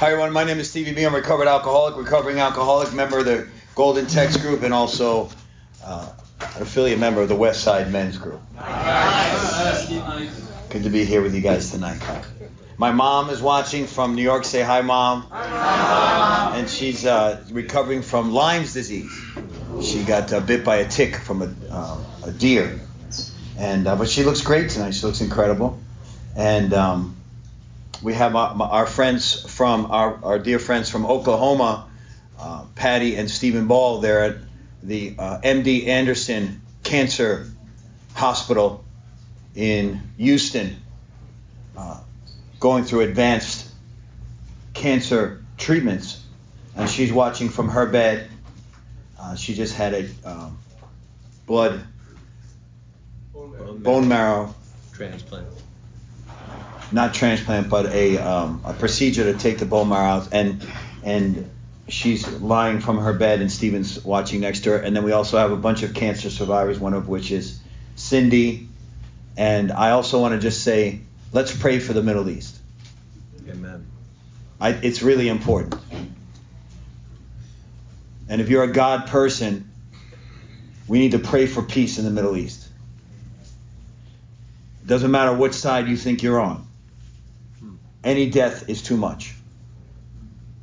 Hi everyone, my name is Stevie B. I'm a recovering alcoholic, member of the Golden Text Group, and also an affiliate member of the West Side Men's Group. Good to be here with you guys tonight. My mom is watching from New York. Say hi, Mom. Hi, Mom. And she's recovering from Lyme's disease. She got bit by a tick from a deer, and but she looks great tonight. She looks incredible, and we have our friends from our dear friends from Oklahoma, Patty and Stephen Ball. They're at the MD Anderson Cancer Hospital in Houston, going through advanced cancer treatments, and she's watching from her bed. She just had a bone marrow transplant. Not transplant, but a procedure to take the bone marrow out, and she's lying from her bed, and Stephen's watching next to her. And then we also have a bunch of cancer survivors, one of which is Cindy. And I also want to just say, let's pray for the Middle East. Amen. It's really important. And if you're a God person, we need to pray for peace in the Middle East. It doesn't matter which side you think you're on. Any death is too much.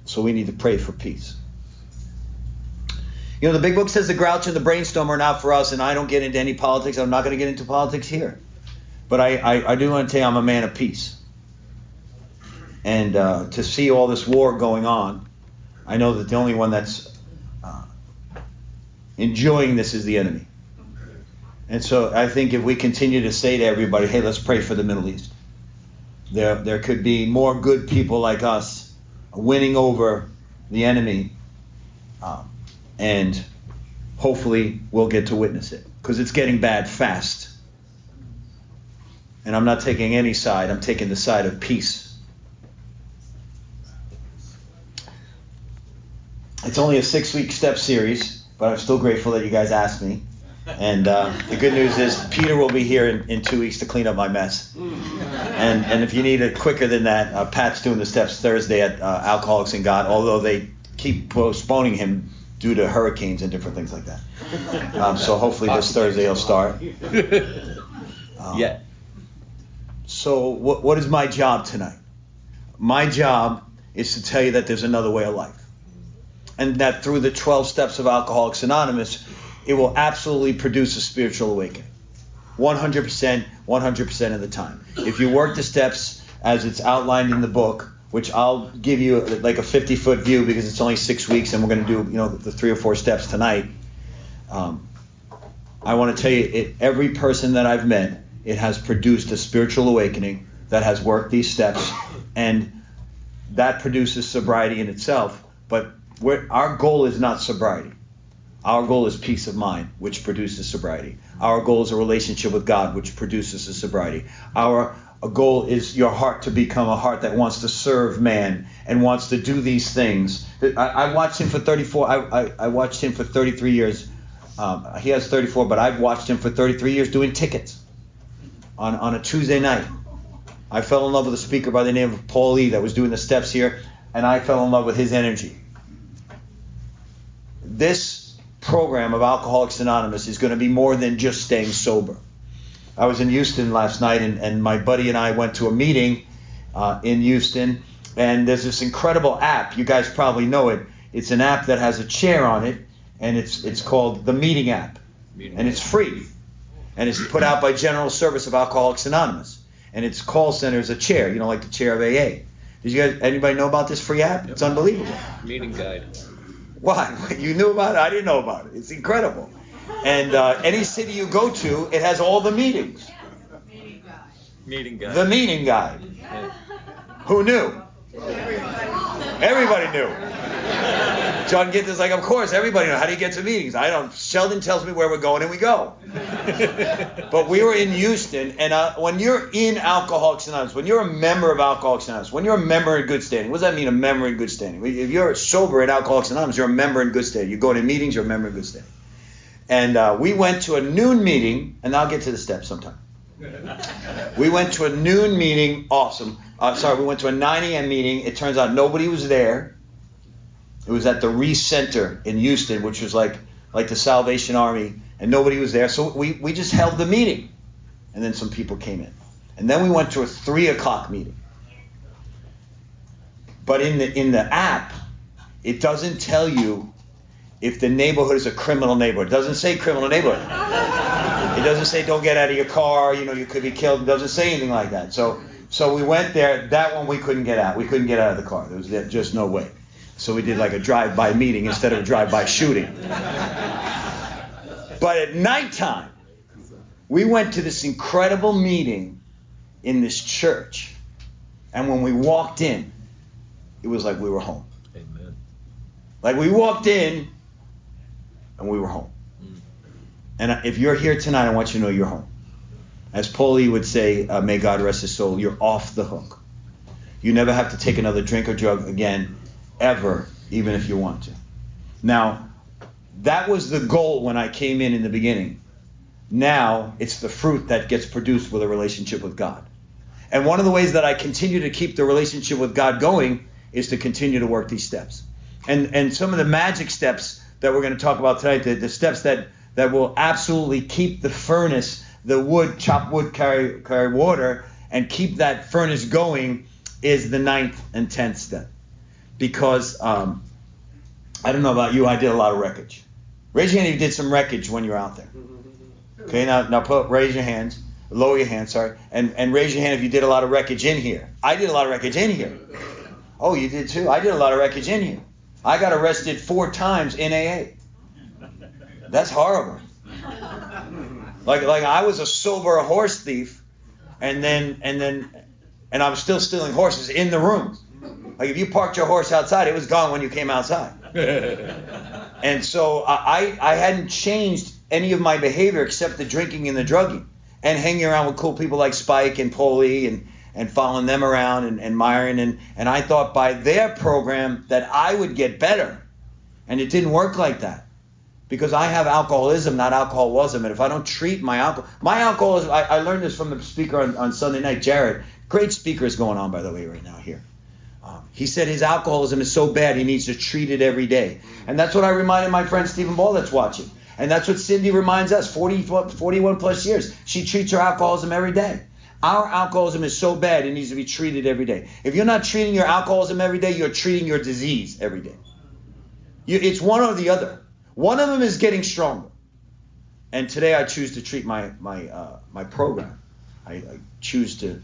So we need to pray for peace. You know, the big book says the grouch and the brainstorm are not for us, and I don't get into any politics. I'm not going to get into politics here. But I do want to tell you I'm a man of peace. And to see all this war going on, I know that the only one that's enjoying this is the enemy. And so I think if we continue to say to everybody, hey, let's pray for the Middle East. There could be more good people like us winning over the enemy, and hopefully we'll get to witness it, because it's getting bad fast. And I'm not taking any side. I'm taking the side of peace. It's only a 6-week step series, but I'm still grateful that you guys asked me. And the good news is Peter will be here in 2 weeks to clean up my mess. And if you need it quicker than that, Pat's doing the steps Thursday at Alcoholics and God, although they keep postponing him due to hurricanes and different things like that. So hopefully this Thursday he'll start. Yeah. So what is my job tonight? My job is to tell you that there's another way of life. And that through the 12 steps of Alcoholics Anonymous, it will absolutely produce a spiritual awakening. 100% of the time. If you work the steps as it's outlined in the book, which I'll give you like a 50-foot view because it's only 6 weeks and we're going to do the 3 or 4 steps tonight. I want to tell you, every person that I've met, it has produced a spiritual awakening that has worked these steps, and that produces sobriety in itself. But our goal is not sobriety. Our goal is peace of mind, which produces sobriety. Our goal is a relationship with God, which produces a sobriety. Our goal is your heart to become a heart that wants to serve man and wants to do these things. I watched him for 34. I watched him for 33 years. He has 34, but I've watched him for 33 years doing tickets on a Tuesday night. I fell in love with a speaker by the name of Paul Lee that was doing the steps here, and I fell in love with his energy. This program of Alcoholics Anonymous is going to be more than just staying sober. I was in Houston last night, and my buddy and I went to a meeting in Houston, and there's this incredible app. You guys probably know it. It's an app that has a chair on it, and it's called the Meeting app, and it's free, and it's put out by General Service of Alcoholics Anonymous, and its call center is a chair, like the chair of AA. Anybody know about this free app? It's unbelievable. Meeting guide. Why? You knew about it? I didn't know about it. It's incredible. And any city you go to, it has all the meetings. Meeting guide. The meeting guide. Yeah. Who knew? Everybody knew. John Ginter's like, of course, everybody knows. How do you get to meetings? I don't. Sheldon tells me where we're going, and we go. But we were in Houston, and when you're in Alcoholics Anonymous, when you're a member of Alcoholics Anonymous, when you're a member in good standing, what does that mean, a member in good standing? If you're sober at Alcoholics Anonymous, you're a member in good standing. You go to meetings, you're a member in good standing. And we went to a noon meeting, and I'll get to the steps sometime. We went to a noon meeting, awesome. We went to a 9 a.m. meeting. It turns out nobody was there. It was at the Reese Center in Houston, which was like the Salvation Army, and nobody was there. So we just held the meeting, and then some people came in. And then we went to a 3 o'clock meeting. But in the app, it doesn't tell you if the neighborhood is a criminal neighborhood. It doesn't say criminal neighborhood. It doesn't say don't get out of your car, you could be killed. It doesn't say anything like that. So we went there. That one we couldn't get out. We couldn't get out of the car. There was just no way. So we did like a drive-by meeting instead of a drive-by shooting. But at nighttime, we went to this incredible meeting in this church. And when we walked in, it was like we were home. Amen. Like we walked in and we were home. And if you're here tonight, I want you to know you're home. As Paulie would say, may God rest his soul, you're off the hook. You never have to take another drink or drug again, ever, even if you want to. Now, that was the goal when I came in the beginning. Now, it's the fruit that gets produced with a relationship with God. And one of the ways that I continue to keep the relationship with God going is to continue to work these steps. And some of the magic steps that we're going to talk about tonight, the steps that will absolutely keep the furnace, the wood, chop wood, carry water, and keep that furnace going is the 9th and 10th step. Because, I don't know about you, I did a lot of wreckage. Raise your hand if you did some wreckage when you're out there. Okay, now raise your hands. Lower your hands, sorry. And raise your hand if you did a lot of wreckage in here. I did a lot of wreckage in here. Oh, you did too? I did a lot of wreckage in here. I got arrested 4 times in AA. That's horrible. Like I was a sober horse thief, and I was still stealing horses in the rooms. Like if you parked your horse outside, it was gone when you came outside. And so I hadn't changed any of my behavior except the drinking and the drugging, and hanging around with cool people like Spike and Paulie and following them around and Myron, and I thought by their program that I would get better, and it didn't work like that. Because I have alcoholism, not alcoholism, and if I don't treat my alcoholism, I learned this from the speaker on Sunday night, Jared. Great speaker is going on, by the way, right now here. He said his alcoholism is so bad he needs to treat it every day. And that's what I reminded my friend Stephen Ball that's watching. And that's what Cindy reminds us, 41 plus years. She treats her alcoholism every day. Our alcoholism is so bad it needs to be treated every day. If you're not treating your alcoholism every day, you're treating your disease every day. It's one or the other. One of them is getting stronger. And today I choose to treat my program. I choose to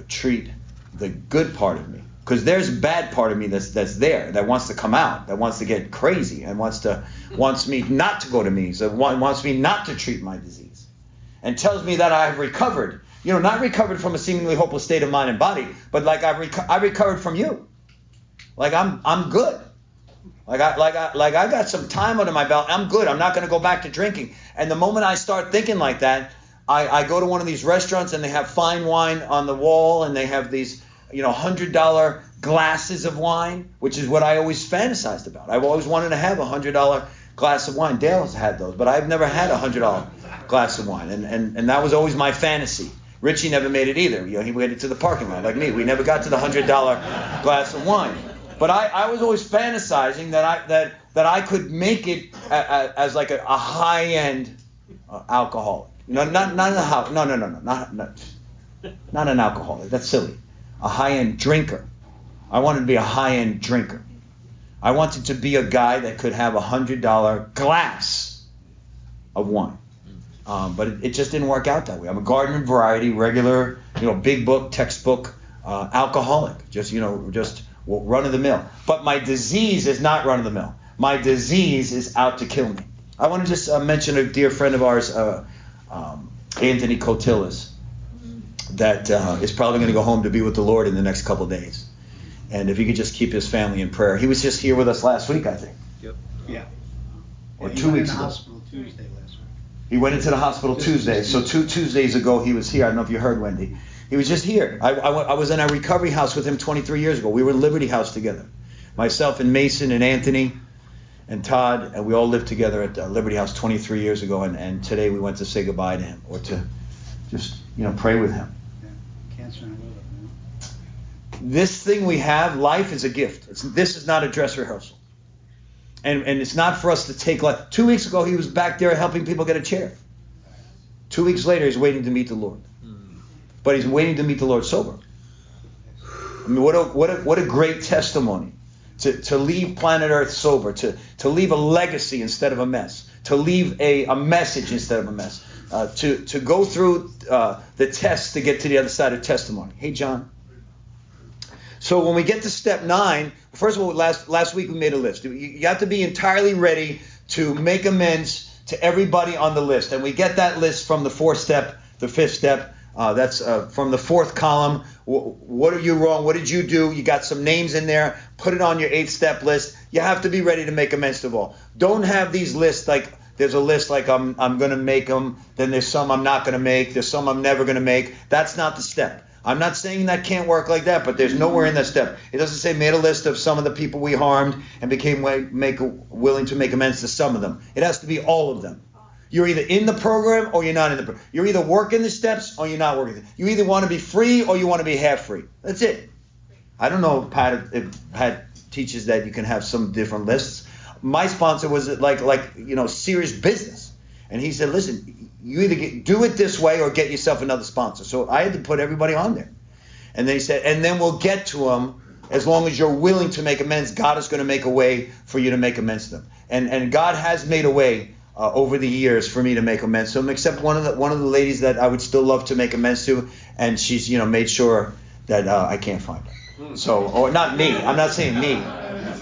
treat the good part of me. Because there's a bad part of me that's there, that wants to come out, that wants to get crazy, and wants me not to go to meetings, that wants me not to treat my disease, and tells me that I've recovered. Not recovered from a seemingly hopeless state of mind and body, but like I recovered from you. Like I'm good. Like I got some time under my belt. I'm good. I'm not going to go back to drinking. And the moment I start thinking like that, I go to one of these restaurants and they have fine wine on the wall, and they have these $100 glasses of wine, which is what I always fantasized about. I've always wanted to have a $100 glass of wine. Dale has had those, but I've never had a $100 glass of wine, and that was always my fantasy. Richie never made it either. He waited to the parking lot like me. We never got to the $100 glass of wine. But I was always fantasizing that I could make it as like a high-end alcoholic. Not an alcoholic. That's silly. A high-end drinker. I wanted to be a high-end drinker. I wanted to be a guy that could have a $100 glass of wine. But it just didn't work out that way. I'm a garden variety, regular, big book, textbook, alcoholic. Just run of the mill. But my disease is not run of the mill. My disease is out to kill me. I want to just mention a dear friend of ours, Anthony Cotillas, that is probably going to go home to be with the Lord in the next couple of days. And if you could just keep his family in prayer. He was just here with us last week, I think. Yep. Yeah. Or 2 weeks ago. He went into the hospital Tuesday last week. He went into the hospital Tuesday. So 2 Tuesdays ago he was here. I don't know if you heard, Wendy. He was just here. I was in a recovery house with him 23 years ago. We were in Liberty House together. Myself and Mason and Anthony and Todd, and we all lived together at Liberty House 23 years ago. And today we went to say goodbye to him, or to just, pray with him. Yeah. Cancer in the liver, this thing we have, life, is a gift. This is not a dress rehearsal. And it's not for us to take life. 2 weeks ago, he was back there helping people get a chair. 2 weeks later, he's waiting to meet the Lord. But he's waiting to meet the Lord sober. I mean, what a great testimony. To leave planet Earth sober. To leave a legacy instead of a mess. To leave a message instead of a mess. To go through the test to get to the other side of testimony. Hey, John. So when we get to step 9, first of all, last week we made a list. You have to be entirely ready to make amends to everybody on the list. And we get that list from the 4th step, the 5th step. That's from the 4th column. What are you wrong? What did you do? You got some names in there. Put it on your 8th step list. You have to be ready to make amends to all. Don't have these lists like there's a list like I'm going to make them. Then there's some I'm not going to make. There's some I'm never going to make. That's not the step. I'm not saying that can't work like that, but there's nowhere in that step. It doesn't say made a list of some of the people we harmed and became willing to make amends to some of them. It has to be all of them. You're either in the program or you're not in the program. You're either working the steps or you're not working. You either want to be free or you want to be half free. That's it. I don't know if Pat teaches that you can have some different lists. My sponsor was like serious business. And he said, listen, you either do it this way or get yourself another sponsor. So I had to put everybody on there. And then he said, and then we'll get to them as long as you're willing to make amends. God is going to make a way for you to make amends to them. And God has made a way over the years for me to make amends to them, except one of the ladies that I would still love to make amends to, and she's made sure that I can't find her. So, or not me. I'm not saying me,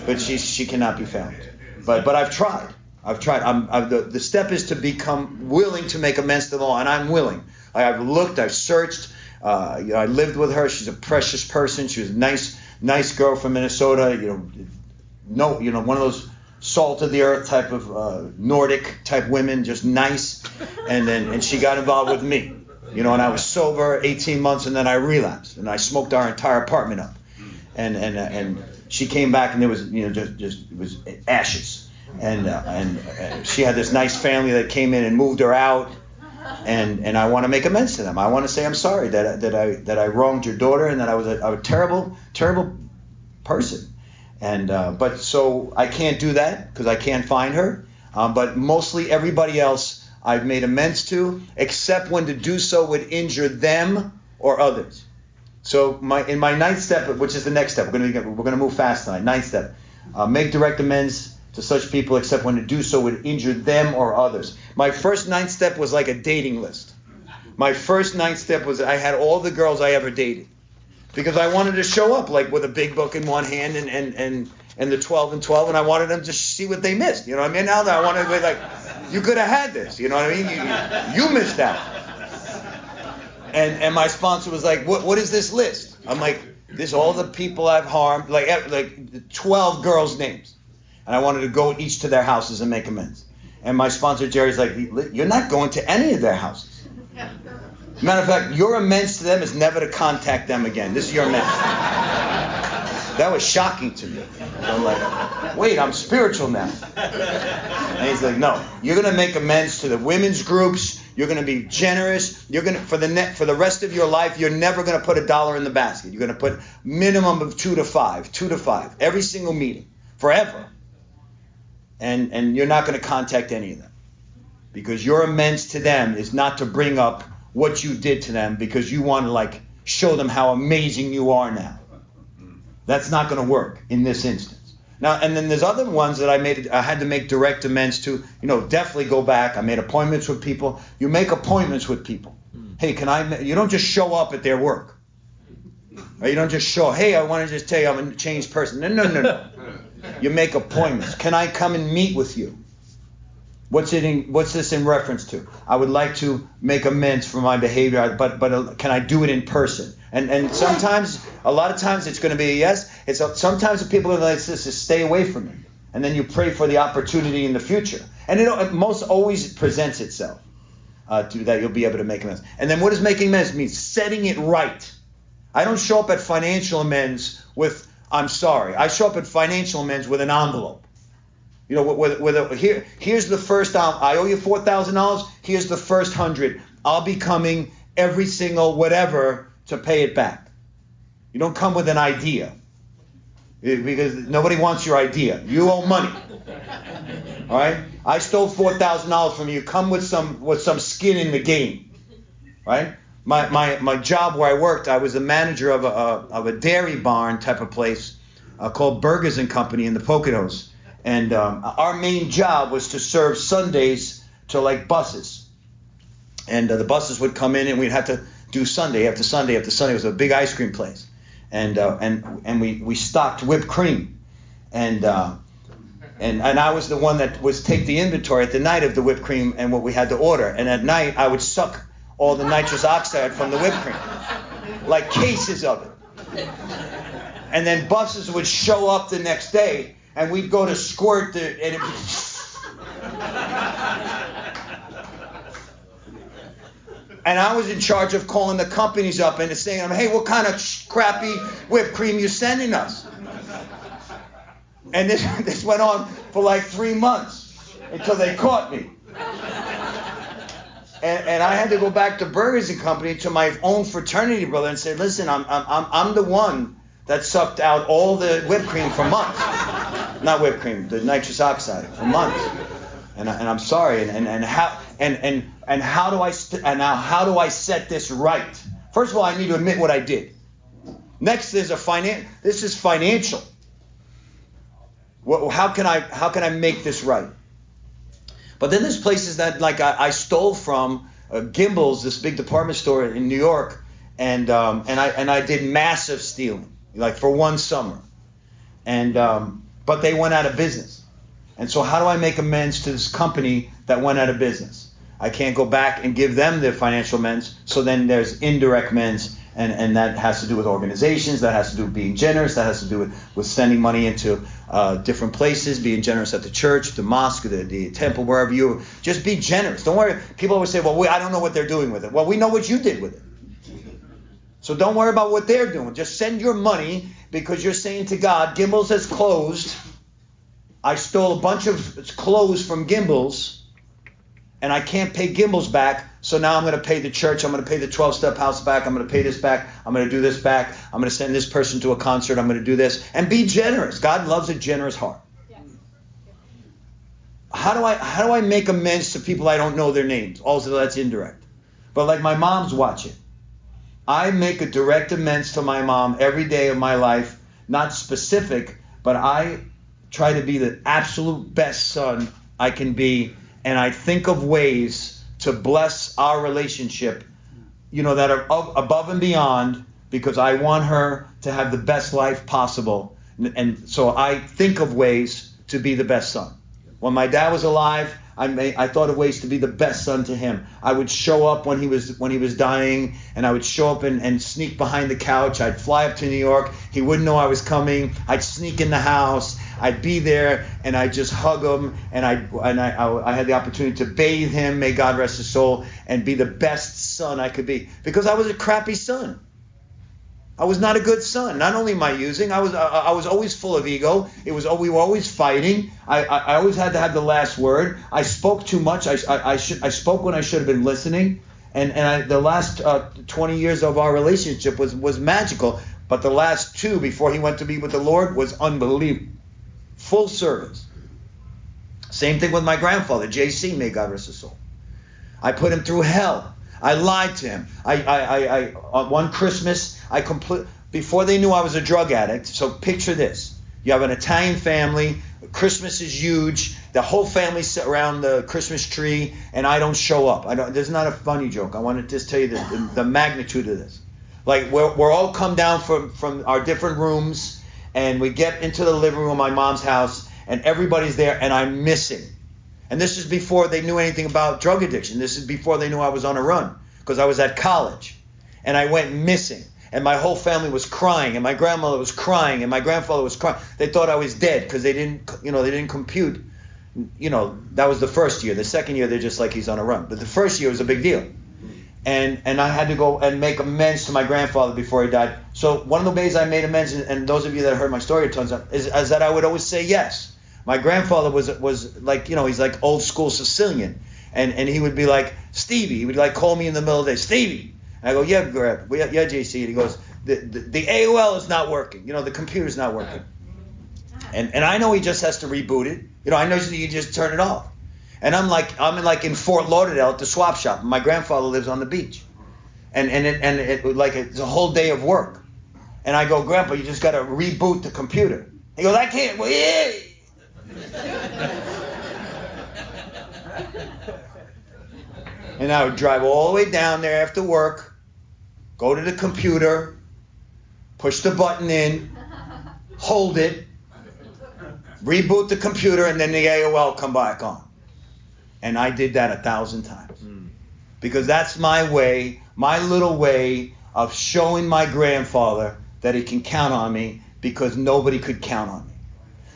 but she cannot be found. But I've tried. The step is to become willing to make amends to them all, and I'm willing. I've looked, I've searched. I lived with her. She's a precious person. She was a nice girl from Minnesota. One of those salt of the earth type of Nordic type women, just nice. And she got involved with me. And I was sober 18 months, and then I relapsed, and I smoked our entire apartment up. And she came back, and there was it was ashes. And she had this nice family that came in and moved her out, and I want to make amends to them. I want to say I'm sorry that I wronged your daughter and that I was a terrible person. But so I can't do that because I can't find her. But mostly everybody else I've made amends to, except when to do so would injure them or others. So in my 9th step, which is the next step, we're going to move fast tonight. 9th step, make direct amends to such people, except when to do so would injure them or others. My first 9th step was like a dating list. My first 9th step was I had all the girls I ever dated, because I wanted to show up like with a big book in one hand and the 12 and 12, and I wanted them to see what they missed. You know what I mean? Now that I wanted to be like, you could have had this. You know what I mean? You missed out. And my sponsor was like, what is this list? I'm like, this is all the people I've harmed, like 12 girls' names. And I wanted to go each to their houses and make amends. And my sponsor, Jerry's like, you're not going to any of their houses. Matter of fact, your amends to them is never to contact them again. This is your amends. That was shocking to me. I'm like, wait, I'm spiritual now. And he's like, no, you're going to make amends to the women's groups. You're going to be generous. You're going to for the rest of your life, you're never going to put $1 in the basket. You're going to put minimum of 2 to 5, every single meeting, forever. And you're not going to contact any of them, because your amends to them is not to bring up what you did to them because you want to show them how amazing you are now. That's not going to work in this instance. Now, and then there's other ones that I had to make direct amends to. Definitely go back. I made appointments with people. You make appointments with people. Hey, you don't just show up at their work. Or you don't just show, hey, I want to just tell you I'm a changed person. No. You make appointments. Can I come and meet with you? What's this in reference to? I would like to make amends for my behavior, but can I do it in person? And sometimes, a lot of times, it's going to be a yes. Sometimes the people are like this is stay away from me, and then you pray for the opportunity in the future. And it most always presents itself to that you'll be able to make amends. And then what does making amends mean? Setting it right. I don't show up at financial amends with I'm sorry. I show up at financial amends with an envelope. Here's the first, I owe you $4,000. Here's the first 100. I'll be coming every single whatever to pay it back. You don't come with an idea. Because nobody wants your idea. You owe money. All right? I stole $4,000 from you. Come with some skin in the game. Right? My job where I worked, I was the manager of a dairy barn type of place called Burgers and Company in the Poconos. And our main job was to serve Sundays to like buses. And the buses would come in and we'd have to do Sunday after Sunday after Sunday. It was a big ice cream place. And we stocked whipped cream. And I was the one that was take the inventory at the night of the whipped cream and what we had to order. And at night I would suck all the nitrous oxide from the whipped cream. Like cases of it. And then buses would show up the next day and we'd go to squirt and it and I was in charge of calling the companies up and saying, hey, what kind of crappy whipped cream you sending us? And this went on for like 3 months until they caught me. And I had to go back to Burgers and Company to my own fraternity brother and say, listen, I'm the one that sucked out all the whipped cream for months. Not whipped cream, the nitrous oxide for months. And I'm sorry. And how do I set this right? First of all, I need to admit what I did. Next, this is financial. How can I make this right? But then there's places that like I stole from Gimbel's, this big department store in New York, and I did massive stealing, like for one summer, but they went out of business. And so how do I make amends to this company that went out of business? I can't go back and give them the financial amends. So then there's indirect amends, and that has to do with organizations, that has to do with being generous, that has to do with sending money into different places, being generous at the church, the mosque, the temple, wherever you just be generous. Don't worry. People always say, well, I don't know what they're doing with it. Well, we know what you did with it. So don't worry about what they're doing. Just send your money because you're saying to God, Gimbel's has closed. I stole a bunch of clothes from Gimbel's, and I can't pay Gimbel's back, so now I'm going to pay the church, I'm going to pay the 12-step house back, I'm going to pay this back, I'm going to do this back, I'm going to send this person to a concert, I'm going to do this, and be generous. God loves a generous heart. Yes. How do I make amends to people I don't know their names? Also, that's indirect. But like my mom's watching. I make a direct amends to my mom every day of my life, not specific, but I try to be the absolute best son I can be, and I think of ways to bless our relationship, that are above and beyond, because I want her to have the best life possible. And so I think of ways to be the best son. When my dad was alive, I thought of ways to be the best son to him. I would show up when he was dying, and I would show up and sneak behind the couch. I'd fly up to New York. He wouldn't know I was coming. I'd sneak in the house. I'd be there, and I'd just hug him, and I had the opportunity to bathe him, may God rest his soul, and be the best son I could be, because I was a crappy son. I was not a good son. Not only am I using, I was always full of ego. We were always fighting. I always had to have the last word. I spoke too much. I spoke when I should have been listening. And the last 20 years of our relationship was magical. But the last 2 before he went to be with the Lord was unbelievable. Full service. Same thing with my grandfather, J.C., may God rest his soul. I put him through hell. I lied to him. I on one Christmas, before they knew I was a drug addict. So picture this: you have an Italian family. Christmas is huge. The whole family sit around the Christmas tree, and I don't show up. This is not a funny joke. I want to just tell you the magnitude of this. Like we're all come down from our different rooms, and we get into the living room of my mom's house, and everybody's there, and I'm missing. And this is before they knew anything about drug addiction. This is before they knew I was on a run, because I was at college. And I went missing. And my whole family was crying. And my grandmother was crying. And my grandfather was crying. They thought I was dead because they didn't compute. That was the first year. The second year, they're just like, he's on a run. But the first year was a big deal. And I had to go and make amends to my grandfather before he died. So one of the ways I made amends, and those of you that heard my story tons of, is that I would always say yes. My grandfather was like, he's like old school Sicilian. And he would be like, Stevie. He would like call me in the middle of the day, Stevie. And I go, yeah, JC. And he goes, the AOL is not working. The computer's not working. And I know he just has to reboot it. I know you just turn it off. And I'm in Fort Lauderdale at the swap shop. My grandfather lives on the beach. And it's a whole day of work. And I go, Grandpa, you just got to reboot the computer. He goes, I can't. Well, yeah. And I would drive all the way down there after work, go to the computer, push the button in, hold it, reboot the computer, and then the AOL come back on. And I did that 1,000 times. Because that's my way, my little way of showing my grandfather that he can count on me, because nobody could count on me.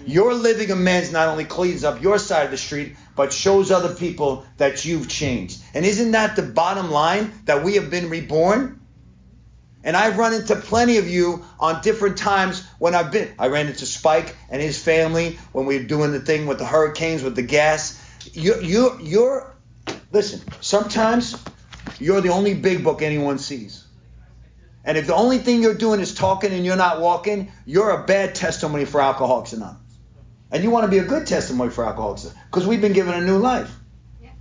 Your living amends not only cleans up your side of the street, but shows other people that you've changed. And isn't that the bottom line, that we have been reborn? And I've run into plenty of you on different times when I ran into Spike and his family when we were doing the thing with the hurricanes, with the gas. Listen, sometimes you're the only big book anyone sees. And if the only thing you're doing is talking and you're not walking, you're a bad testimony for Alcoholics Anonymous. And you want to be a good testimony for Alcoholics Anonymous, because we've been given a new life. Yeah.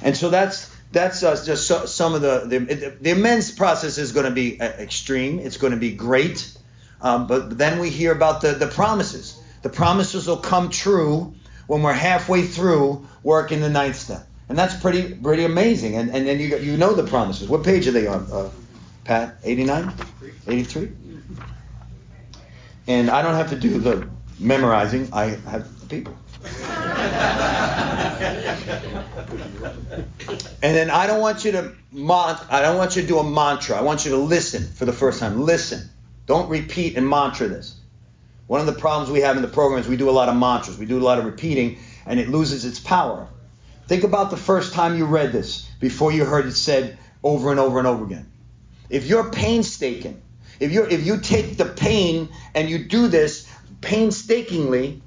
And so that's just some of the amends process is going to be extreme. It's going to be great. But then we hear about the promises. The promises will come true when we're halfway through working the 9th step. And that's pretty amazing. And then you know the promises. What page are they on, Pat? 89? 83? And I don't have to do the memorizing. I have the people. And then I don't want you to do a mantra. I want you to listen for the first time. Listen. Don't repeat and mantra this. One of the problems we have in the program is we do a lot of mantras. We do a lot of repeating, and it loses its power. Think about the first time you read this before you heard it said over and over and over again. If you're painstaking, if you take the pain and you do this painstakingly,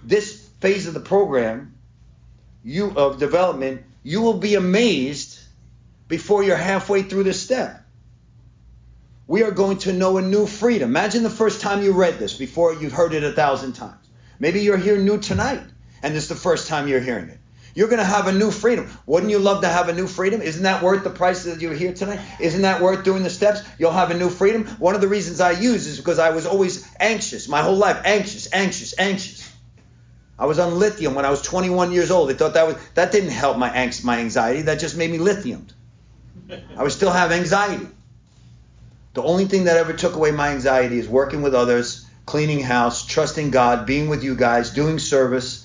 this phase of the program of development, you will be amazed before you're halfway through this step. We are going to know a new freedom. Imagine the first time you read this before you've heard it 1,000 times. Maybe you're here new tonight and this is the first time you're hearing it. You're going to have a new freedom. Wouldn't you love to have a new freedom? Isn't that worth the price that you're here tonight? Isn't that worth doing the steps? You'll have a new freedom. One of the reasons I use is because I was always anxious, my whole life, anxious. I was on lithium when I was 21 years old. I thought that didn't help my anxiety. That just made me lithiumed. I would still have anxiety. The only thing that ever took away my anxiety is working with others, cleaning house, trusting God, being with you guys, doing service,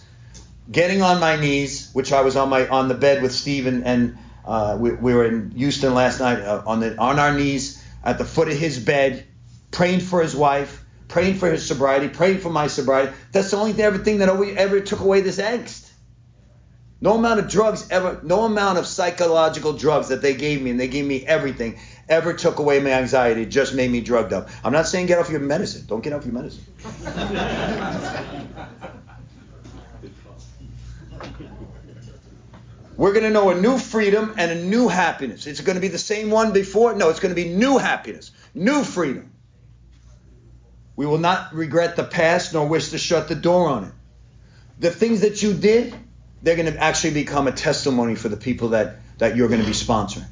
getting on my knees, which I was on the bed with Steve, and we were in Houston last night on our knees at the foot of his bed, praying for his wife, praying for his sobriety, praying for my sobriety. That's the only thing that ever took away this angst. No amount of drugs no amount of psychological drugs that they gave me, and they gave me everything, ever took away my anxiety. It just made me drugged up. I'm not saying get off your medicine. Don't get off your medicine. We're going to know a new freedom and a new happiness. It's going to be the same one before? No, it's going to be new happiness, new freedom. We will not regret the past nor wish to shut the door on it. The things that you did, they're going to actually become a testimony for the people that you're going to be sponsoring.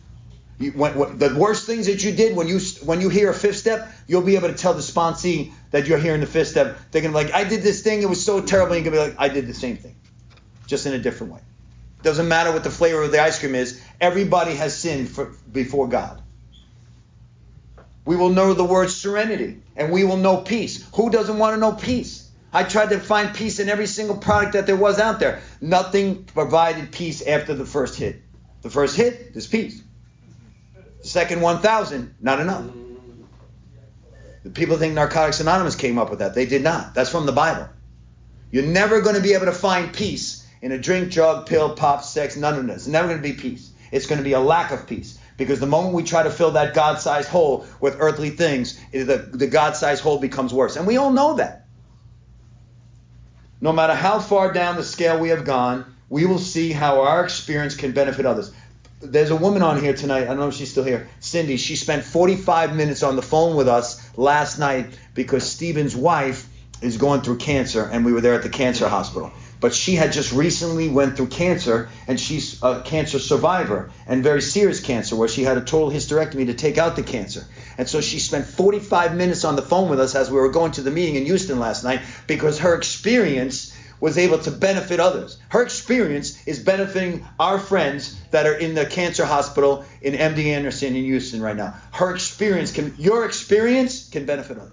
The worst things that you did, when you hear a 5th step, you'll be able to tell the sponsee that you're hearing the 5th step. They're going to be like, I did this thing, it was so terrible. And you're going to be like, I did the same thing, just in a different way. Doesn't matter what the flavor of the ice cream is. Everybody has sinned before God. We will know the word serenity, and we will know peace. Who doesn't want to know peace? I tried to find peace in every single product that there was out there. Nothing provided peace after the first hit. The first hit, there's peace. The second 1,000, not enough. The people think Narcotics Anonymous came up with that. They did not. That's from the Bible. You're never going to be able to find peace in a drink, drug, pill, pop, sex, none of this. It's never going to be peace. It's going to be a lack of peace. Because the moment we try to fill that God-sized hole with earthly things, the God-sized hole becomes worse. And we all know that. No matter how far down the scale we have gone, we will see how our experience can benefit others. There's a woman on here tonight. I don't know if she's still here. Cindy. She spent 45 minutes on the phone with us last night because Stephen's wife is going through cancer, and we were there at the cancer hospital. But she had just recently went through cancer, and she's a cancer survivor, and very serious cancer, where she had a total hysterectomy to take out the cancer. And so she spent 45 minutes on the phone with us as we were going to the meeting in Houston last night, because her experience was able to benefit others. Her experience is benefiting our friends that are in the cancer hospital in MD Anderson in Houston right now. Your experience can benefit others.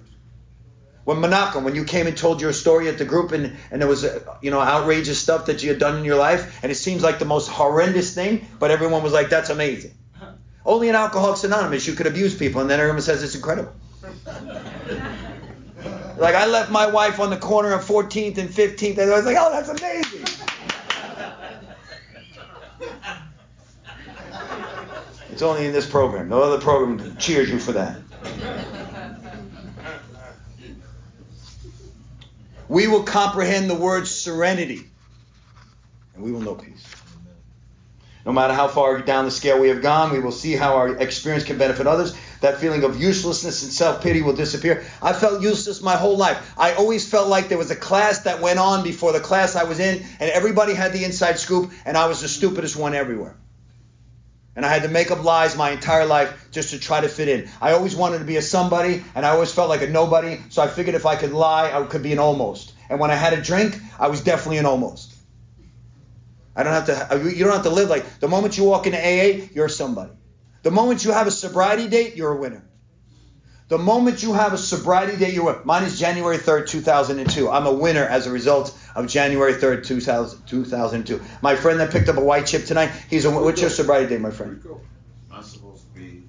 When Menachem, when you came and told your story at the group, and there was outrageous stuff that you had done in your life, and it seems like the most horrendous thing, but everyone was like, that's amazing. Only in Alcoholics Anonymous you could abuse people, and then everyone says it's incredible. Like, I left my wife on the corner of 14th and 15th, and I was like, oh, that's amazing. It's only in this program. No other program cheers you for that. We will comprehend the word serenity, and we will know peace. No matter how far down the scale we have gone, we will see how our experience can benefit others. That feeling of uselessness and self-pity will disappear. I felt useless my whole life. I always felt like there was a class that went on before the class I was in, and everybody had the inside scoop, and I was the stupidest one everywhere. And I had to make up lies my entire life just to try to fit in. I always wanted to be a somebody, and I always felt like a nobody, so I figured if I could lie, I could be an almost. And when I had a drink, I was definitely an almost. You don't have to live like, the moment you walk into AA, you're somebody. The moment you have a sobriety date, you're a winner. The moment you have a sobriety date, you're a winner. Mine is January 3rd, 2002. I'm a winner as a result of January 3rd, 2002. My friend that picked up a white chip tonight, what's your sobriety date, my friend? I'm supposed to be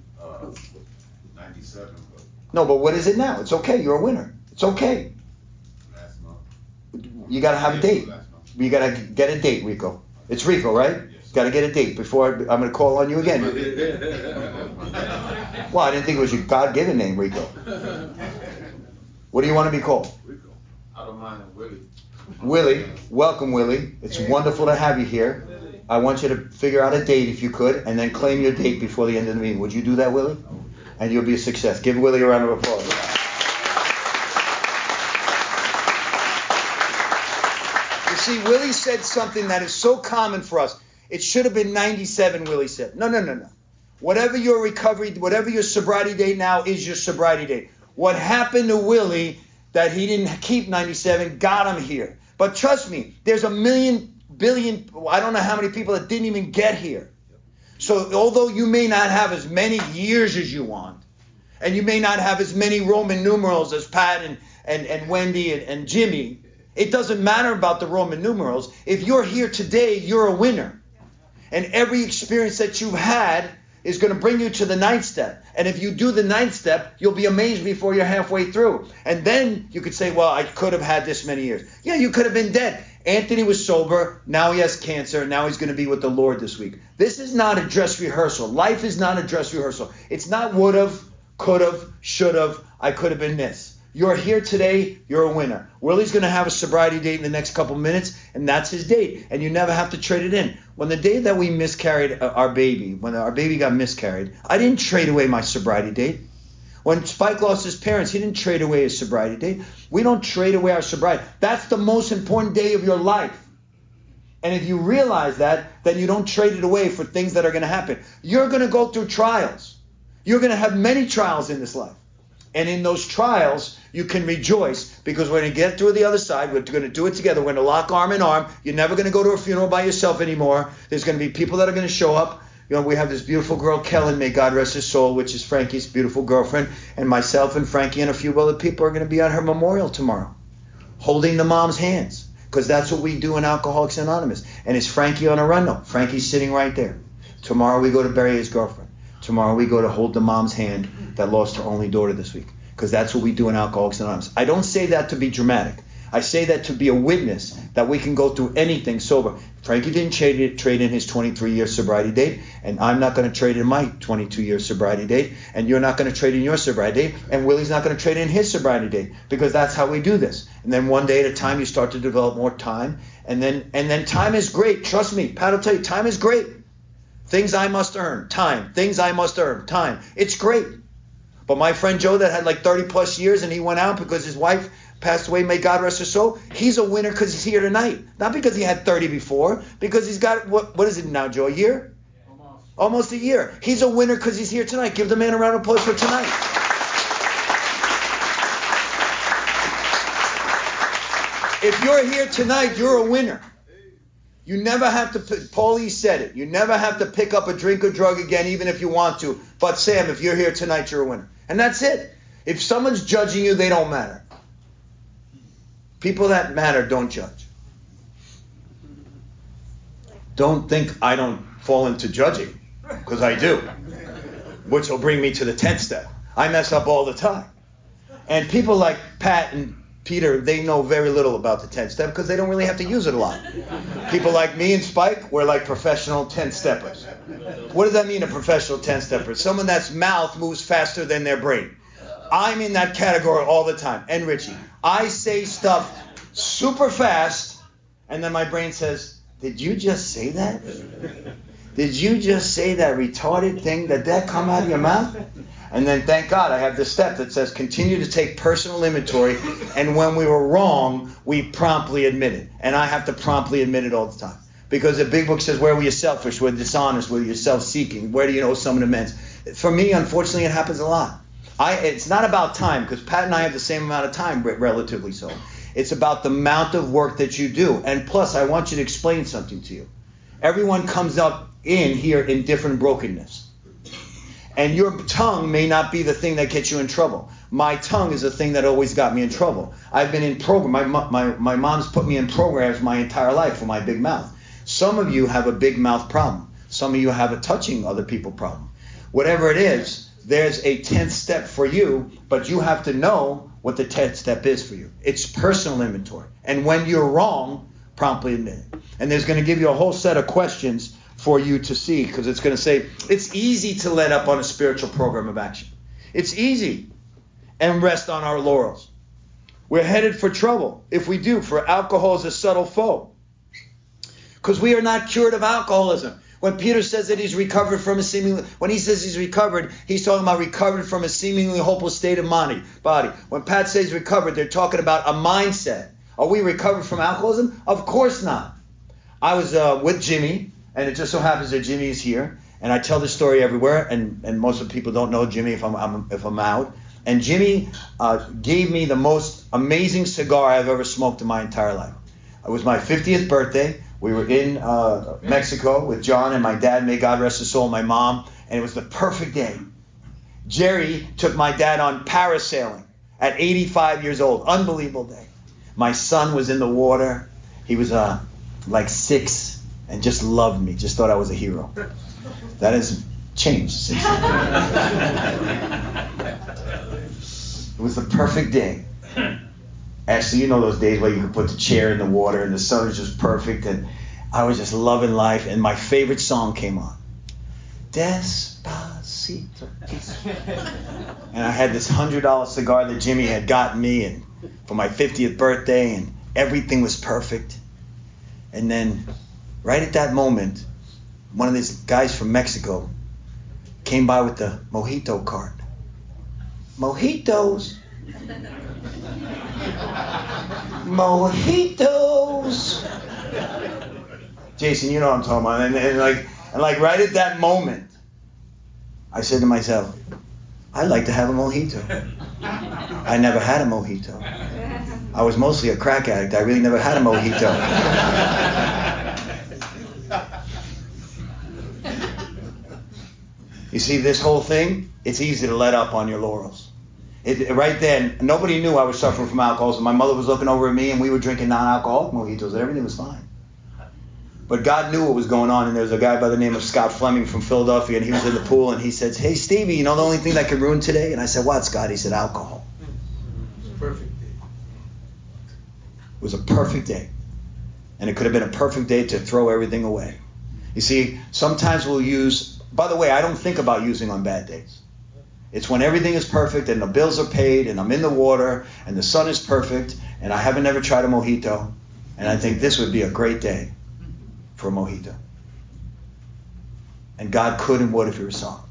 97. But no, but what is it now? It's okay. You're a winner. It's okay. last month. You got to have a date. Last month. You got to get a date, Rico. It's Rico, right? Yes. Got to get a date before I'm going to call on you again. Well, I didn't think it was your God-given name, Rico. What do you want to be called? Rico. I don't mind Willie. Willie. Welcome, Willie. It's wonderful to have you here. I want you to figure out a date if you could, and then claim your date before the end of the meeting. Would you do that, Willie? And you'll be a success. Give Willie a round of applause. You see, Willie said something that is so common for us. It should have been 97, Willie said. No. Whatever your recovery, whatever your sobriety date now is your sobriety date. What happened to Willie that he didn't keep 97 got him here. But trust me, there's a billion, I don't know how many people that didn't even get here. So although you may not have as many years as you want, and you may not have as many Roman numerals as Pat and Wendy and Jimmy, it doesn't matter about the Roman numerals. If you're here today, you're a winner. And every experience that you've had is going to bring you to the ninth step. And if you do the ninth step, you'll be amazed before you're halfway through. And then you could say, well, I could have had this many years. Yeah, you could have been dead. Anthony was sober. Now he has cancer. Now he's going to be with the Lord this week. This is not a dress rehearsal. Life is not a dress rehearsal. It's not would have, could have, should have, I could have been this. You're here today, you're a winner. Willie's going to have a sobriety date in the next couple minutes, and that's his date. And you never have to trade it in. When the day that we miscarried our baby, when our baby got miscarried, I didn't trade away my sobriety date. When Spike lost his parents, he didn't trade away his sobriety date. We don't trade away our sobriety. That's the most important day of your life. And if you realize that, then you don't trade it away for things that are going to happen. You're going to go through trials. You're going to have many trials in this life. And in those trials, you can rejoice because we're going to get through the other side. We're going to do it together. We're going to lock arm in arm. You're never going to go to a funeral by yourself anymore. There's going to be people that are going to show up. You know, we have this beautiful girl, Kellen, may God rest his soul, which is Frankie's beautiful girlfriend. And myself and Frankie and a few other people are going to be at her memorial tomorrow, holding the mom's hands. Because that's what we do in Alcoholics Anonymous. And is Frankie on a run? No. Frankie's sitting right there. Tomorrow we go to bury his girlfriend. Tomorrow we go to hold the mom's hand that lost her only daughter this week. Because that's what we do in Alcoholics Anonymous. I don't say that to be dramatic. I say that to be a witness that we can go through anything sober. Frankie didn't trade in his 23-year sobriety date, and I'm not going to trade in my 22-year sobriety date, and you're not going to trade in your sobriety date, and Willie's not going to trade in his sobriety date, because that's how we do this. And then one day at a time, you start to develop more time, and then time is great. Trust me, Pat will tell you, time is great. Things I must earn, time. Things I must earn, time. It's great. But my friend Joe that had like 30 plus years and he went out because his wife passed away, may God rest her soul, he's a winner because he's here tonight. Not because he had 30 before, because he's got, what is it now, Joe, a year? Almost a year. He's a winner because he's here tonight. Give the man a round of applause for tonight. If you're here tonight, you're a winner. You never have to, Paulie said it, you never have to pick up a drink or drug again, even if you want to. But Sam, if you're here tonight, you're a winner. And that's it. If someone's judging you, they don't matter. People that matter don't judge. Don't think I don't fall into judging, because I do. Which will bring me to the 10th step. I mess up all the time. And people like Pat and Peter, they know very little about the 10th step because they don't really have to use it a lot. People like me and Spike, we're like professional 10th steppers. What does that mean, a professional 10th stepper? Someone that's mouth moves faster than their brain. I'm in that category all the time. And Richie, I say stuff super fast, and then my brain says, did you just say that? Did you just say that retarded thing? Did that come out of your mouth? And then thank God I have this step that says continue to take personal inventory, and when we were wrong, we promptly admit it. And I have to promptly admit it all the time. Because the big book says, where were you selfish, where dishonest, where you self-seeking, where do you know some of the men's? For me, unfortunately, it happens a lot. It's not about time, because Pat and I have the same amount of time, relatively so. It's about the amount of work that you do. And plus, I want you to explain something to you. Everyone comes up in here in different brokenness. And your tongue may not be the thing that gets you in trouble. My tongue is the thing that always got me in trouble. I've been in program. My mom's put me in programs my entire life for my big mouth. Some of you have a big mouth problem. Some of you have a touching other people problem. Whatever it is, there's a 10th step for you, but you have to know what the 10th step is for you. It's personal inventory. And when you're wrong, promptly admit it. And there's going to give you a whole set of questions for you to see, because it's going to say, it's easy to let up on a spiritual program of action. It's easy, and rest on our laurels. We're headed for trouble if we do, for alcohol is a subtle foe. Because we are not cured of alcoholism. When Peter says that he's recovered from a seemingly, when he says he's recovered, he's talking about recovered from a seemingly hopeless state of body. When Pat says recovered, they're talking about a mindset. Are we recovered from alcoholism? Of course not. I was with Jimmy, and it just so happens that Jimmy is here, and I tell this story everywhere, and most of the people don't know Jimmy if I'm out. And Jimmy gave me the most amazing cigar I've ever smoked in my entire life. It was my 50th birthday. We were in Mexico with John and my dad, may God rest his soul, my mom, and it was the perfect day. Jerry took my dad on parasailing at 85 years old. Unbelievable day. My son was in the water. He was like 6 and just loved me, just thought I was a hero. That has changed since then. It was the perfect day. Actually, you know those days where you could put the chair in the water and the sun was just perfect, and I was just loving life, and my favorite song came on. Despacito. And I had this $100 cigar that Jimmy had gotten me and for my 50th birthday, and everything was perfect. And then right at that moment, one of these guys from Mexico came by with the mojito cart. Mojitos. Mojitos. Jason, you know what I'm talking about. And like right at that moment, I said to myself, I'd like to have a mojito. I never had a mojito. I was mostly a crack addict. I really never had a mojito. You see, this whole thing, it's easy to let up on your laurels. Right then, nobody knew I was suffering from alcoholism. My mother was looking over at me, and we were drinking non-alcoholic mojitos, and everything was fine. But God knew what was going on, and there was a guy by the name of Scott Fleming from Philadelphia, and he was in the pool, and he said, hey, Stevie, you know the only thing that could ruin today? And I said, what, Scott? He said, alcohol. Perfect day. It was a perfect day. And it could have been a perfect day to throw everything away. You see, sometimes we'll use, by the way, I don't think about using on bad days. It's when everything is perfect and the bills are paid and I'm in the water and the sun is perfect and I haven't ever tried a mojito, and I think this would be a great day for a mojito. And God could and would if he were sorry.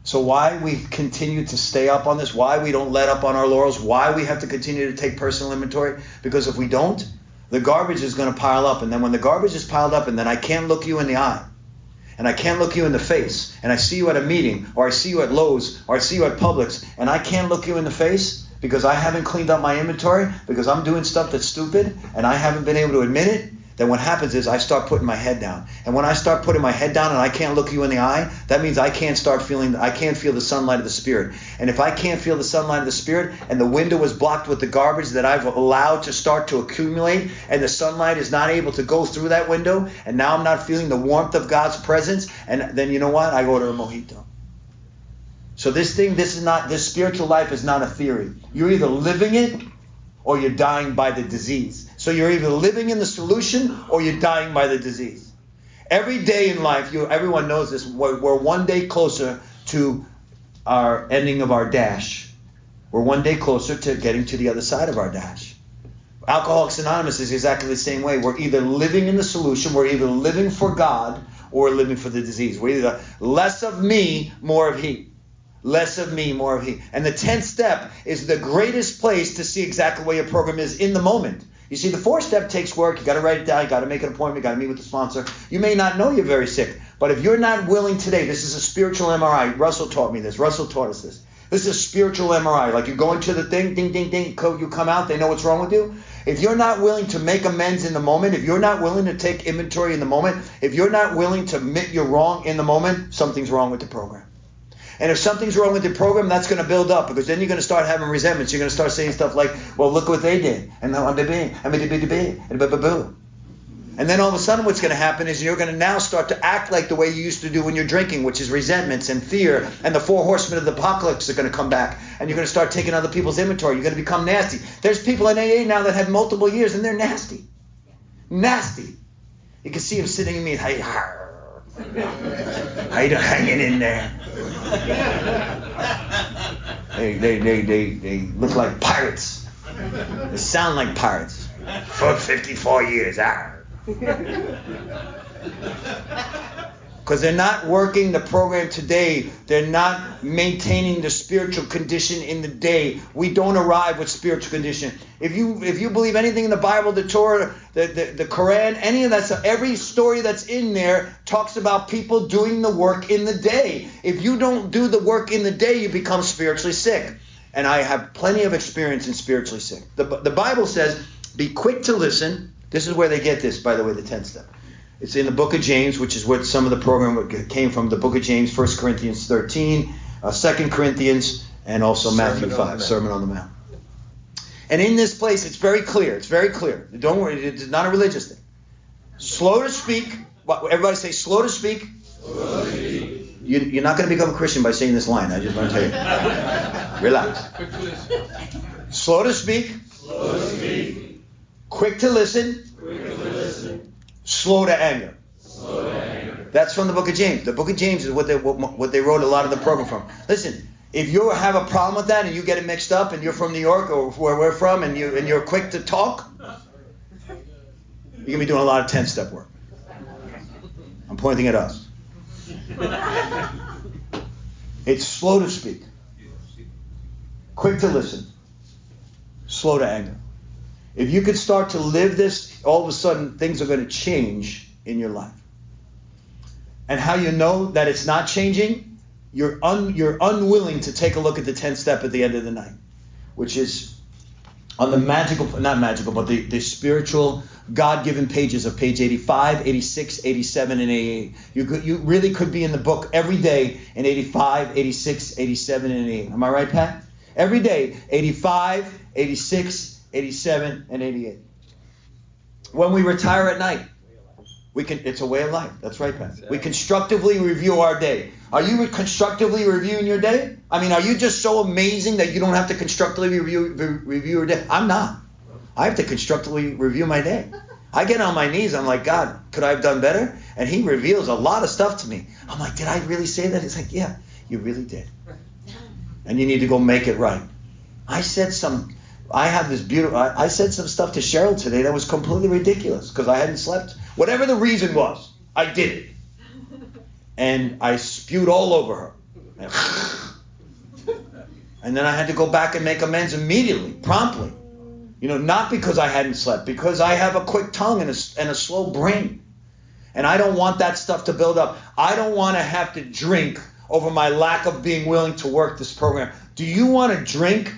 So why we continue to stay up on this, why we don't let up on our laurels, why we have to continue to take personal inventory, because if we don't, the garbage is going to pile up. And then when the garbage is piled up and then I can't look you in the eye, and I can't look you in the face, and I see you at a meeting, or I see you at Lowe's, or I see you at Publix, and I can't look you in the face because I haven't cleaned up my inventory, because I'm doing stuff that's stupid, and I haven't been able to admit it, then what happens is I start putting my head down. And when I start putting my head down and I can't look you in the eye, that means I can't feel the sunlight of the Spirit. And if I can't feel the sunlight of the Spirit, and the window is blocked with the garbage that I've allowed to start to accumulate, and the sunlight is not able to go through that window, and now I'm not feeling the warmth of God's presence, and then you know what? I go to a mojito. So this spiritual life is not a theory. You're either living it or you're dying by the disease. So you're either living in the solution or you're dying by the disease. Every day in life, everyone knows this, we're one day closer to our ending of our dash. We're one day closer to getting to the other side of our dash. Alcoholics Anonymous is exactly the same way. We're either living in the solution, we're either living for God, or we're living for the disease. We're either less of me, more of he. Less of me, more of he. And the 10th step is the greatest place to see exactly where your program is in the moment. You see, the 4th step takes work. You got to write it down. You got to make an appointment. You got to meet with the sponsor. You may not know you're very sick, but if you're not willing today, this is a spiritual MRI. Russell taught me this. Russell taught us this. This is a spiritual MRI. Like you go into the thing, ding, ding, ding, you come out, they know what's wrong with you. If you're not willing to make amends in the moment, if you're not willing to take inventory in the moment, if you're not willing to admit you're wrong in the moment, something's wrong with the program. And if something's wrong with the program, that's going to build up, because then you're going to start having resentments. You're going to start saying stuff like, well, look what they did. And now I'm and then all of a sudden what's going to happen is you're going to now start to act like the way you used to do when you're drinking, which is resentments and fear, and the 4 horsemen of the apocalypse are going to come back, and you're going to start taking other people's inventory. You're going to become nasty. There's people in AA now that have multiple years, and they're nasty. Nasty. You can see them sitting in me, how you hanging in there. They look like pirates. They sound like pirates. For 54 years. Because they're not working the program today. They're not maintaining the spiritual condition in the day. We don't arrive with spiritual condition. If you believe anything in the Bible, the Torah, the Quran, any of that stuff, every story that's in there talks about people doing the work in the day. If you don't do the work in the day, you become spiritually sick. And I have plenty of experience in spiritually sick. The Bible says, be quick to listen. This is where they get this, by the way, the 10th step. It's in the book of James, which is where some of the program came from, the book of James, 1 Corinthians 13, 2 Corinthians, and also Matthew 5, Sermon on the Mount. And in this place, it's very clear. It's very clear. Don't worry, it's not a religious thing. Slow to speak. Everybody say, slow to speak. Slow to speak. You're not going to become a Christian by saying this line. I just want to tell you. Relax. Slow to speak. Slow to speak. Quick to listen. Quick to listen. Slow to anger. Slow to anger. That's from the book of James. The book of James is what they wrote a lot of the program from. Listen, if you have a problem with that and you get it mixed up and you're from New York or where we're from and you're quick to talk, you're going to be doing a lot of 10-step work. I'm pointing at us. It's slow to speak. Quick to listen. Slow to anger. If you could start to live this, all of a sudden things are going to change in your life. And how you know that it's not changing? You're unwilling to take a look at the 10th step at the end of the night, which is on the the spiritual God-given pages of page 85, 86, 87, and 88. You really could be in the book every day in 85, 86, 87, and 88. Am I right, Pat? Every day, 85, 86, 87, and 88. When we retire at night, it's a way of life. That's right, Pat. We constructively review our day. Are you constructively reviewing your day? I mean, are you just so amazing that you don't have to constructively review your day? I'm not. I have to constructively review my day. I get on my knees. I'm like, God, could I have done better? And he reveals a lot of stuff to me. I'm like, did I really say that? It's like, yeah, you really did. And you need to go make it right. I said some stuff to Cheryl today that was completely ridiculous because I hadn't slept. Whatever the reason was, I did it. and I spewed all over her. And then I had to go back and make amends immediately, promptly. Not because I hadn't slept, because I have a quick tongue and a slow brain. And I don't want that stuff to build up. I don't want to have to drink over my lack of being willing to work this program. Do you want to drink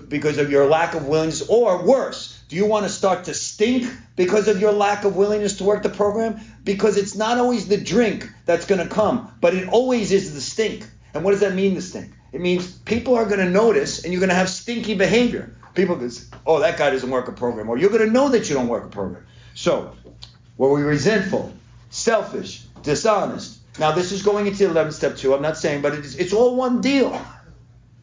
because of your lack of willingness? Or worse, do you want to start to stink because of your lack of willingness to work the program? Because it's not always the drink that's going to come, but it always is the stink. And what does that mean, the stink? It means people are going to notice, and you're going to have stinky behavior. People go, oh, that guy doesn't work a program. Or you're going to know that you don't work a program. So, were we resentful, selfish, dishonest? Now, this is going into 11 step 2. I'm not saying, but it's all one deal.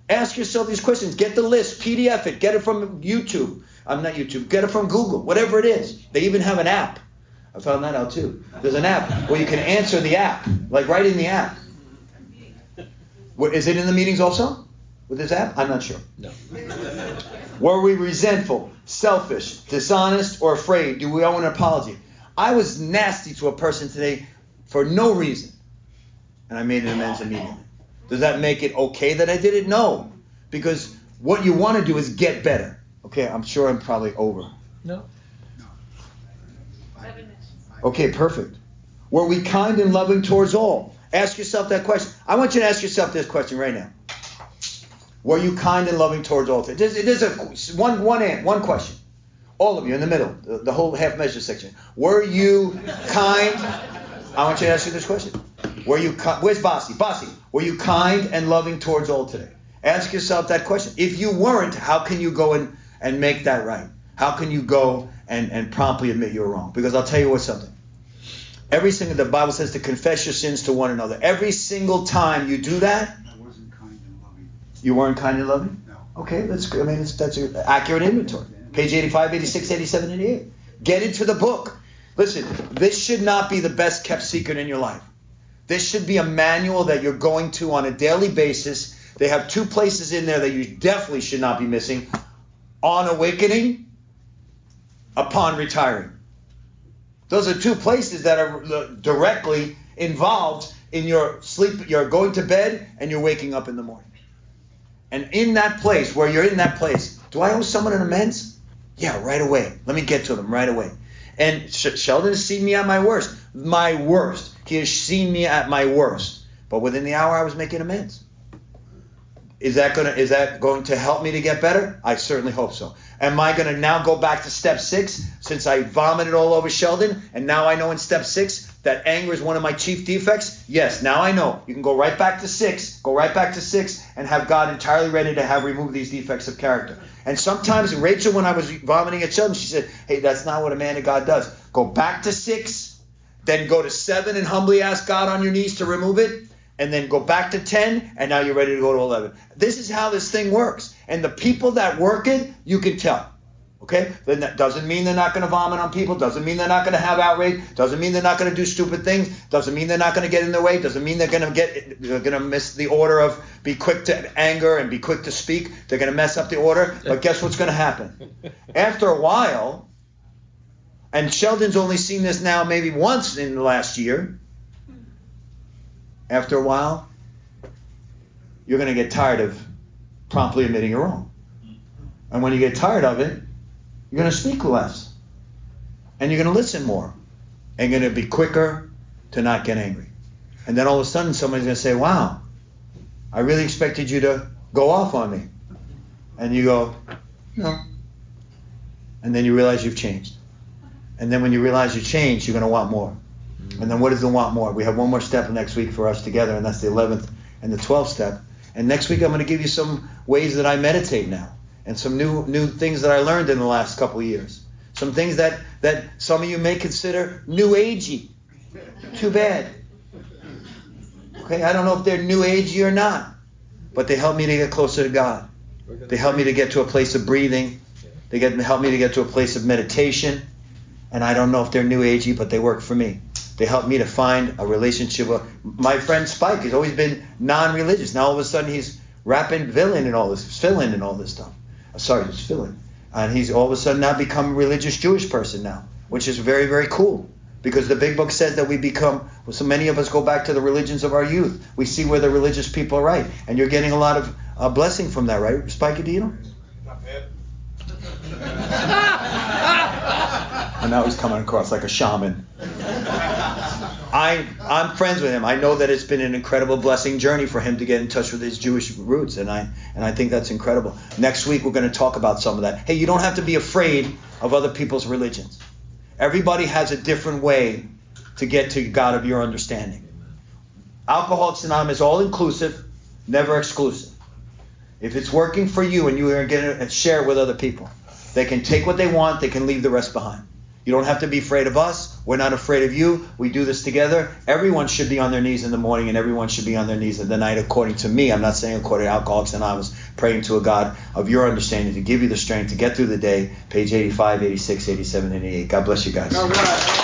Ask yourself these questions. Get the list. PDF it. Get it from YouTube. Not YouTube. Get it from Google. Whatever it is. They even have an app. I found that out too. There's an app where you can answer the app. Like right in the app. Is it in the meetings also? With this app? I'm not sure. No. Were we resentful, selfish, dishonest, or afraid? Do we owe an apology? I was nasty to a person today for no reason. And I made an amends immediately. Does that make it okay that I did it? No. Because what you want to do is get better. Okay, I'm sure I'm probably over. No. Okay, perfect. Were we kind and loving towards all? Ask yourself that question. I want you to ask yourself this question right now. Were you kind and loving towards all? It is one question. All of you in the middle, the whole half measure section. Were you kind? I want you to ask you this question. Where's Bossy? Bossy, were you kind and loving towards all today? Ask yourself that question. If you weren't, how can you go and make that right? How can you go and promptly admit you're wrong? Because I'll tell you something. The Bible says to confess your sins to one another. Every single time you do that, I wasn't kind and loving. You weren't kind and loving? No. Okay, that's an accurate inventory. Page 85, 86, 87, and 88. Get into the book. Listen, this should not be the best kept secret in your life. This should be a manual that you're going to on a daily basis. They have 2 places in there that you definitely should not be missing. On awakening, upon retiring. Those are 2 places that are directly involved in your sleep. You're going to bed and you're waking up in the morning. And in that place, where you're in that place, do I owe someone an amends? Yeah, right away. Let me get to them right away. And Sheldon has seen me at my worst. My worst. He has seen me at my worst. But within the hour, I was making amends. Is that going to help me to get better? I certainly hope so. Am I going to now go back to step 6 since I vomited all over Sheldon and now I know in step 6 that anger is one of my chief defects? Yes, now I know. You can go right back to 6, and have God entirely ready to have removed these defects of character. And sometimes Rachel, when I was vomiting at Sheldon, she said, hey, that's not what a man of God does. Go back to 6, then go to 7 and humbly ask God on your knees to remove it. And then go back to 10, and now you're ready to go to 11. This is how this thing works. And the people that work it, you can tell. Okay? Then that doesn't mean they're not going to vomit on people. Doesn't mean they're not going to have outrage. Doesn't mean they're not going to do stupid things. Doesn't mean they're not going to get in their way. Doesn't mean they're going to miss the order of be quick to anger and be quick to speak. They're going to mess up the order. But guess what's going to happen? After a while, and Sheldon's only seen this now maybe once in the last year, after a while, you're going to get tired of promptly admitting you're wrong. And when you get tired of it, you're going to speak less. And you're going to listen more. And you're going to be quicker to not get angry. And then all of a sudden somebody's going to say, wow, I really expected you to go off on me. And you go, no. And then you realize you've changed. And then when you realize you've changed, you're going to want more. And then what is the want more? We have one more step next week for us together, and that's the 11th and the 12th step. And next week I'm going to give you some ways that I meditate now, and some new things that I learned in the last couple of years. Some things that some of you may consider new agey. Too bad. Okay, I don't know if they're new agey or not, but they help me to get closer to God. They help me to get to a place of breathing. They help me to get to a place of meditation. And I don't know if they're new agey, but they work for me. They help me to find a relationship. My friend Spike has always been non-religious. Now all of a sudden he's rapping fill-in and all this stuff. It's fill-in. And he's all of a sudden now become a religious Jewish person now, which is very, very cool. Because the big book says that we become, well, so many of us go back to the religions of our youth. We see where the religious people are right. And you're getting a lot of blessing from that, right, Spike Adino? And now he's coming across like a shaman. I'm friends with him. I know that it's been an incredible blessing journey for him to get in touch with his Jewish roots, and I think that's incredible. Next week we're going to talk about some of that. Hey, you don't have to be afraid of other people's religions. Everybody has a different way to get to God of your understanding. Alcoholics Anonymous is all inclusive, never exclusive. If it's working for you and you are going to share it with other people, they can take what they want, they can leave the rest behind. You don't have to be afraid of us. We're not afraid of you. We do this together. Everyone should be on their knees in the morning and everyone should be on their knees at the night according to me. I'm not saying according to Alcoholics Anonymous. Praying to a God of your understanding to give you the strength to get through the day. Page 85, 86, 87, and 88. God bless you guys. All right.